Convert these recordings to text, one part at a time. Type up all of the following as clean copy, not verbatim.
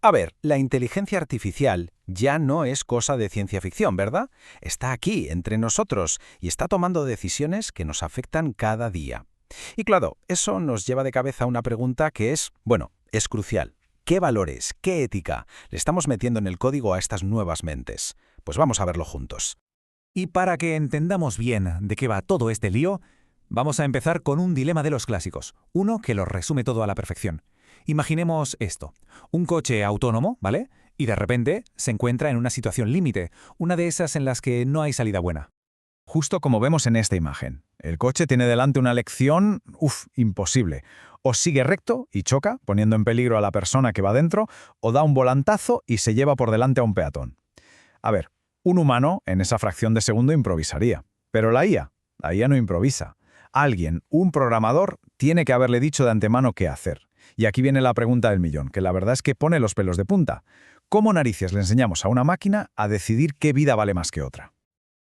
A ver, la inteligencia artificial ya no es cosa de ciencia ficción, ¿verdad? Está aquí, entre nosotros, y está tomando decisiones que nos afectan cada día. Y claro, eso nos lleva de cabeza a una pregunta que es crucial. ¿Qué valores, qué ética le estamos metiendo en el código a estas nuevas mentes? Pues vamos a verlo juntos. Y para que entendamos bien de qué va todo este lío, vamos a empezar con un dilema de los clásicos, uno que lo resume todo a la perfección. Imaginemos esto, un coche autónomo, ¿vale? Y de repente se encuentra en una situación límite, una de esas en las que no hay salida buena. Justo como vemos en esta imagen. El coche tiene delante una lección, imposible. O sigue recto y choca, poniendo en peligro a la persona que va dentro, o da un volantazo y se lleva por delante a un peatón. A ver, un humano en esa fracción de segundo improvisaría. Pero la IA no improvisa. Alguien, un programador, tiene que haberle dicho de antemano qué hacer. Y aquí viene la pregunta del millón, que la verdad es que pone los pelos de punta. ¿Cómo narices le enseñamos a una máquina a decidir qué vida vale más que otra?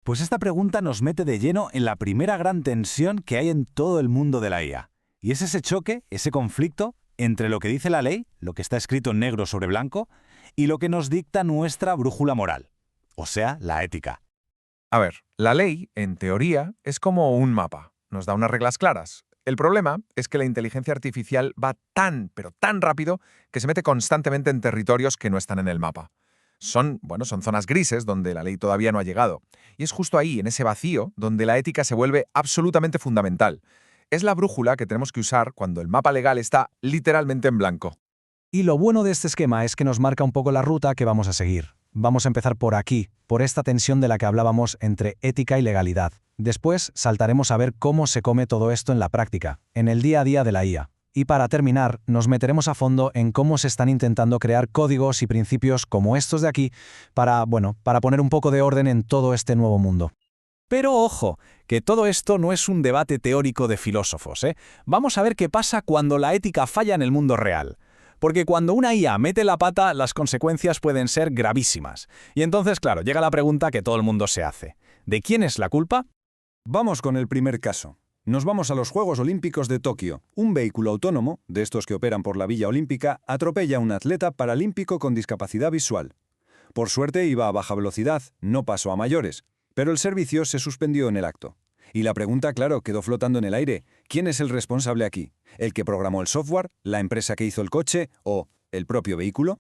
Pues esta pregunta nos mete de lleno en la primera gran tensión que hay en todo el mundo de la IA. Y es ese choque, ese conflicto entre lo que dice la ley, lo que está escrito en negro sobre blanco, y lo que nos dicta nuestra brújula moral, o sea, la ética. A ver, la ley, en teoría, es como un mapa. Nos da unas reglas claras. El problema es que la inteligencia artificial va tan, pero tan rápido que se mete constantemente en territorios que no están en el mapa. Son zonas grises donde la ley todavía no ha llegado. Y es justo ahí, en ese vacío, donde la ética se vuelve absolutamente fundamental. Es la brújula que tenemos que usar cuando el mapa legal está literalmente en blanco. Y lo bueno de este esquema es que nos marca un poco la ruta que vamos a seguir. Vamos a empezar por aquí, por esta tensión de la que hablábamos entre ética y legalidad. Después saltaremos a ver cómo se come todo esto en la práctica, en el día a día de la IA. Y para terminar, nos meteremos a fondo en cómo se están intentando crear códigos y principios como estos de aquí para poner un poco de orden en todo este nuevo mundo. Pero ojo, que todo esto no es un debate teórico de filósofos, ¿eh? Vamos a ver qué pasa cuando la ética falla en el mundo real. Porque cuando una IA mete la pata, las consecuencias pueden ser gravísimas. Y entonces, claro, llega la pregunta que todo el mundo se hace. ¿De quién es la culpa? Vamos con el primer caso. Nos vamos a los Juegos Olímpicos de Tokio. Un vehículo autónomo, de estos que operan por la Villa Olímpica, atropella a un atleta paralímpico con discapacidad visual. Por suerte iba a baja velocidad, no pasó a mayores, pero el servicio se suspendió en el acto. Y la pregunta, claro, quedó flotando en el aire. ¿Quién es el responsable aquí? ¿El que programó el software? ¿La empresa que hizo el coche? ¿O el propio vehículo?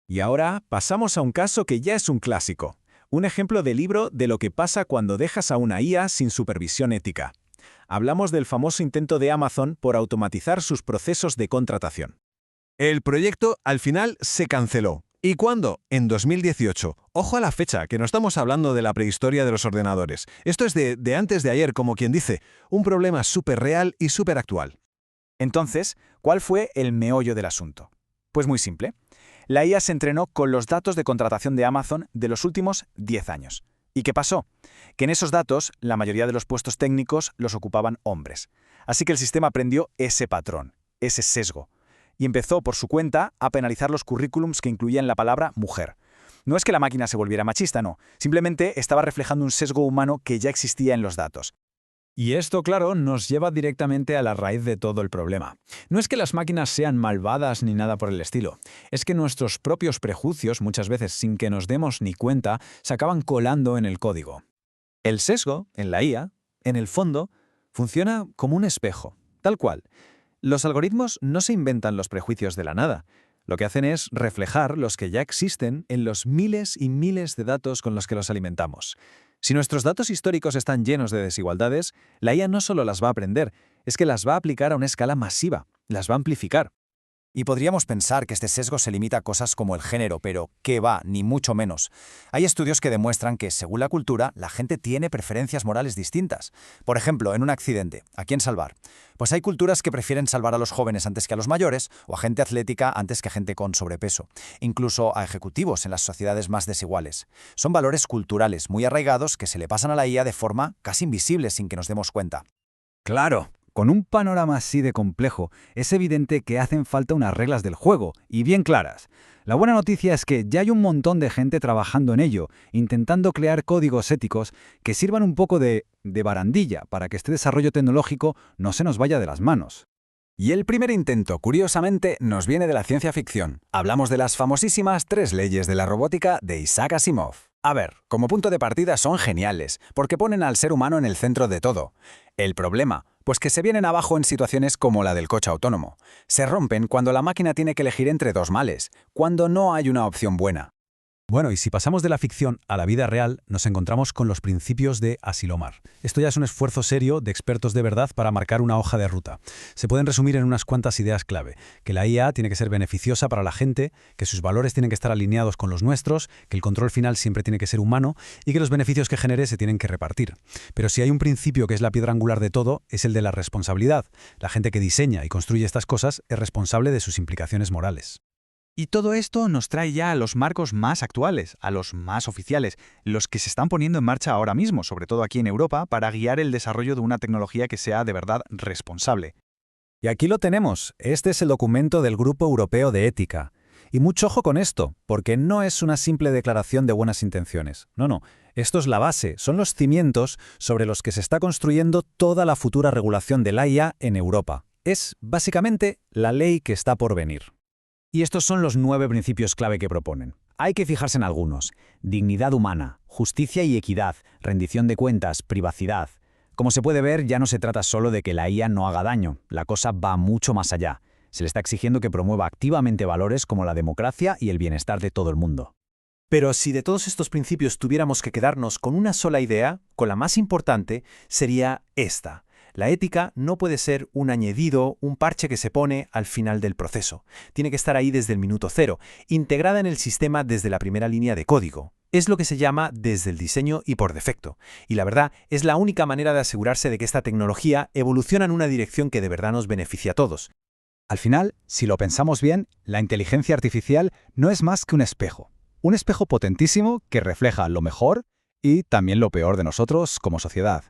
Y ahora pasamos a un caso que ya es un clásico. Un ejemplo de libro de lo que pasa cuando dejas a una IA sin supervisión ética. Hablamos del famoso intento de Amazon por automatizar sus procesos de contratación. El proyecto al final se canceló. ¿Y cuándo? En 2018. Ojo a la fecha, que no estamos hablando de la prehistoria de los ordenadores. Esto es de antes de ayer, como quien dice. Un problema súper real y súper actual. Entonces, ¿cuál fue el meollo del asunto? Pues muy simple. La IA se entrenó con los datos de contratación de Amazon de los últimos 10 años. ¿Y qué pasó? Que en esos datos, la mayoría de los puestos técnicos los ocupaban hombres. Así que el sistema aprendió ese patrón, ese sesgo. Y empezó por su cuenta a penalizar los currículums que incluían la palabra mujer. No es que la máquina se volviera machista, no. Simplemente estaba reflejando un sesgo humano que ya existía en los datos. Y esto, claro, nos lleva directamente a la raíz de todo el problema. No es que las máquinas sean malvadas ni nada por el estilo. Es que nuestros propios prejuicios, muchas veces sin que nos demos ni cuenta, se acaban colando en el código. El sesgo, en la IA, en el fondo, funciona como un espejo, tal cual. Los algoritmos no se inventan los prejuicios de la nada. Lo que hacen es reflejar los que ya existen en los miles y miles de datos con los que los alimentamos. Si nuestros datos históricos están llenos de desigualdades, la IA no solo las va a aprender, es que las va a aplicar a una escala masiva, las va a amplificar. Y podríamos pensar que este sesgo se limita a cosas como el género, pero ¿qué va? Ni mucho menos. Hay estudios que demuestran que, según la cultura, la gente tiene preferencias morales distintas. Por ejemplo, en un accidente, ¿a quién salvar? Pues hay culturas que prefieren salvar a los jóvenes antes que a los mayores, o a gente atlética antes que a gente con sobrepeso. Incluso a ejecutivos en las sociedades más desiguales. Son valores culturales muy arraigados que se le pasan a la IA de forma casi invisible sin que nos demos cuenta. Claro. Con un panorama así de complejo, es evidente que hacen falta unas reglas del juego, y bien claras. La buena noticia es que ya hay un montón de gente trabajando en ello, intentando crear códigos éticos que sirvan un poco de barandilla para que este desarrollo tecnológico no se nos vaya de las manos. Y el primer intento, curiosamente, nos viene de la ciencia ficción. Hablamos de las famosísimas 3 leyes de la robótica de Isaac Asimov. A ver, como punto de partida son geniales, porque ponen al ser humano en el centro de todo. El problema, pues que se vienen abajo en situaciones como la del coche autónomo. Se rompen cuando la máquina tiene que elegir entre 2 males, cuando no hay una opción buena. Bueno, y si pasamos de la ficción a la vida real, nos encontramos con los principios de Asilomar. Esto ya es un esfuerzo serio de expertos de verdad para marcar una hoja de ruta. Se pueden resumir en unas cuantas ideas clave: que la IA tiene que ser beneficiosa para la gente, que sus valores tienen que estar alineados con los nuestros, que el control final siempre tiene que ser humano y que los beneficios que genere se tienen que repartir. Pero si hay un principio que es la piedra angular de todo, es el de la responsabilidad. La gente que diseña y construye estas cosas es responsable de sus implicaciones morales. Y todo esto nos trae ya a los marcos más actuales, a los más oficiales, los que se están poniendo en marcha ahora mismo, sobre todo aquí en Europa, para guiar el desarrollo de una tecnología que sea de verdad responsable. Y aquí lo tenemos. Este es el documento del Grupo Europeo de Ética. Y mucho ojo con esto, porque no es una simple declaración de buenas intenciones. No. Esto es la base, son los cimientos sobre los que se está construyendo toda la futura regulación de la IA en Europa. Es, básicamente, la ley que está por venir. Y estos son los 9 principios clave que proponen. Hay que fijarse en algunos: dignidad humana, justicia y equidad, rendición de cuentas, privacidad. Como se puede ver, ya no se trata solo de que la IA no haga daño, la cosa va mucho más allá. Se le está exigiendo que promueva activamente valores como la democracia y el bienestar de todo el mundo. Pero si de todos estos principios tuviéramos que quedarnos con una sola idea, con la más importante, sería esta: la ética no puede ser un añadido, un parche que se pone al final del proceso. Tiene que estar ahí desde el minuto cero, integrada en el sistema desde la primera línea de código. Es lo que se llama desde el diseño y por defecto. Y la verdad, es la única manera de asegurarse de que esta tecnología evoluciona en una dirección que de verdad nos beneficia a todos. Al final, si lo pensamos bien, la inteligencia artificial no es más que un espejo. Un espejo potentísimo que refleja lo mejor y también lo peor de nosotros como sociedad.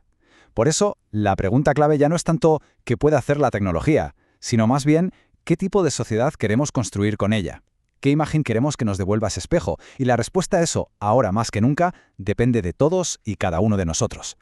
Por eso, la pregunta clave ya no es tanto qué puede hacer la tecnología, sino más bien qué tipo de sociedad queremos construir con ella. ¿Qué imagen queremos que nos devuelva ese espejo? Y la respuesta a eso, ahora más que nunca, depende de todos y cada uno de nosotros.